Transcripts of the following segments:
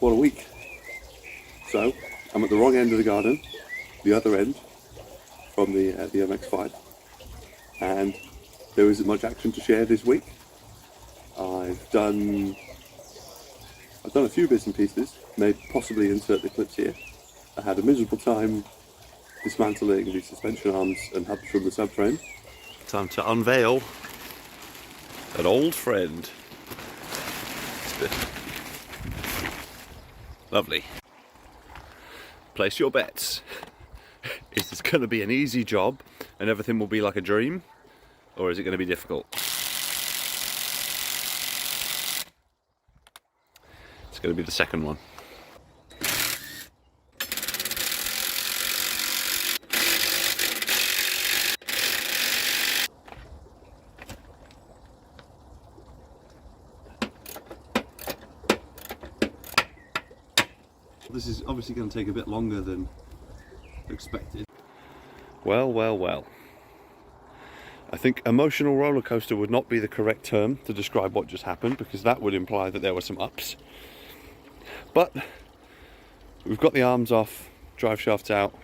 what a week. So I'm at the wrong end of the garden, the other end from the MX5, and there isn't much action to share this week. I've done a few bits and pieces, may possibly insert the clips here. I had a miserable time dismantling the suspension arms and hubs from the subframe. Time to unveil an old friend. Lovely. Place your bets. Is this going to be an easy job and everything will be like a dream? Or is it going to be difficult? It's going to be the second one. This is obviously going to take a bit longer than expected. Well, well, well. I think emotional roller coaster would not be the correct term to describe what just happened, because that would imply that there were some ups. But we've got the arms off, drive shafts out,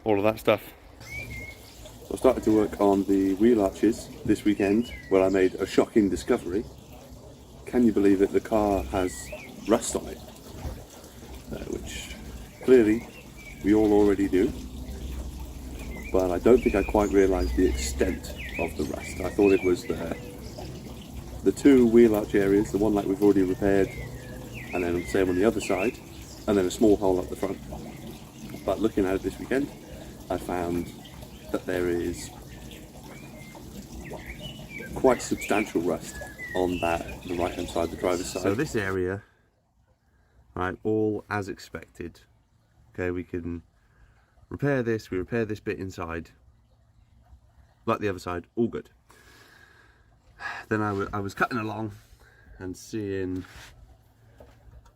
all of that stuff. So I started to work on the wheel arches this weekend, where I made a shocking discovery. Can you believe it? The car has rust on it. Which clearly we all already do, but I don't think I quite realised the extent of the rust. I thought it was the two wheel arch areas, the one like we've already repaired, and then the same on the other side, and then a small hole up the front. But looking at it this weekend, I found that there is quite substantial rust on the right hand side, the driver's side. So this area, right, all as expected. Okay, we can repair this, we repair this bit inside, like the other side, all good. Then I was cutting along and seeing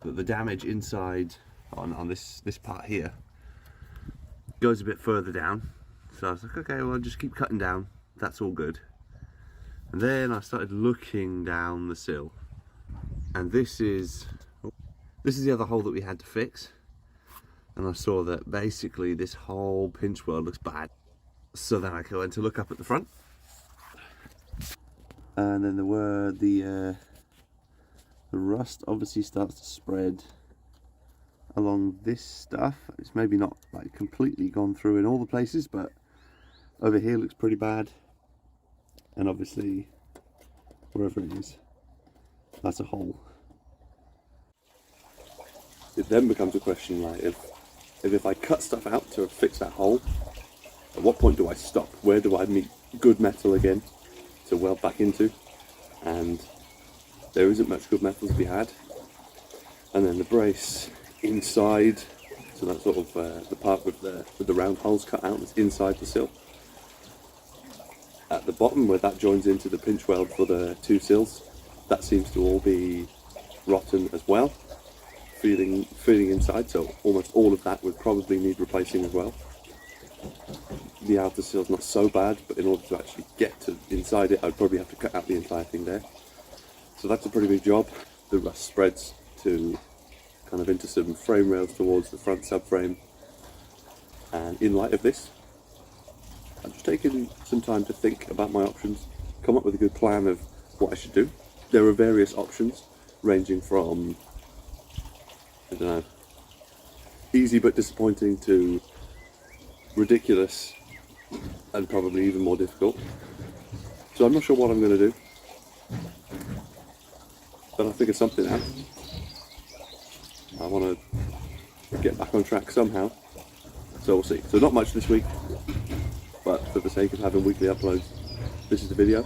that the damage inside on this part here goes a bit further down. So I was like, okay, well, I'll just keep cutting down, that's all good. And then I started looking down the sill, and this is the other hole that we had to fix, and I saw that basically this whole pinch weld looks bad. So then I went to look up at the front, and then the rust obviously starts to spread along this stuff. It's maybe not like completely gone through in all the places, but over here looks pretty bad, and obviously wherever it is, that's a hole. It then becomes a question like, if I cut stuff out to fix that hole, at what point do I stop? Where do I meet good metal again to weld back into? And there isn't much good metal to be had. And then the brace inside, so that's sort of the part with the round holes cut out that's inside the sill. At the bottom, where that joins into the pinch weld for the two sills, that seems to all be rotten as well. Feeling inside, so almost all of that would probably need replacing as well. The outer seal's not so bad, but in order to actually get to inside it, I'd probably have to cut out the entire thing there. So that's a pretty big job. The rust spreads to kind of into some frame rails towards the front subframe. And in light of this, I've just taken some time to think about my options, come up with a good plan of what I should do. There are various options, ranging from, I don't know, easy but disappointing to ridiculous and probably even more difficult. So I'm not sure what I'm going to do, but I'll figure something out. I want to get back on track somehow, so we'll see. So not much this week, but for the sake of having weekly uploads, this is the video.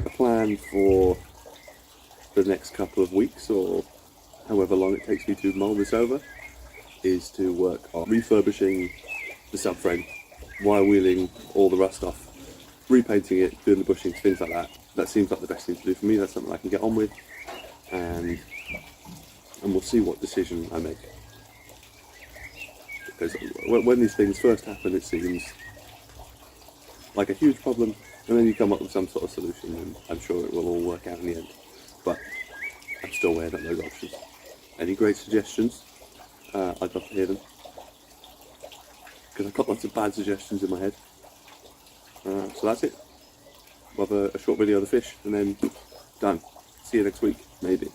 A plan for the next couple of weeks, or however long it takes me to mull this over, is to work on refurbishing the subframe, wire wheeling all the rust off, repainting it, doing the bushings, things like that. That seems like the best thing to do for me. That's something I can get on with, and we'll see what decision I make. Because when these things first happen, it seems like a huge problem, and then you come up with some sort of solution, and I'm sure it will all work out in the end. But I'm still weighing up those options. Any great suggestions? I'd love to hear them, because I've got lots of bad suggestions in my head. So that's it. We'll have a short video of the fish and then done. See you next week, maybe.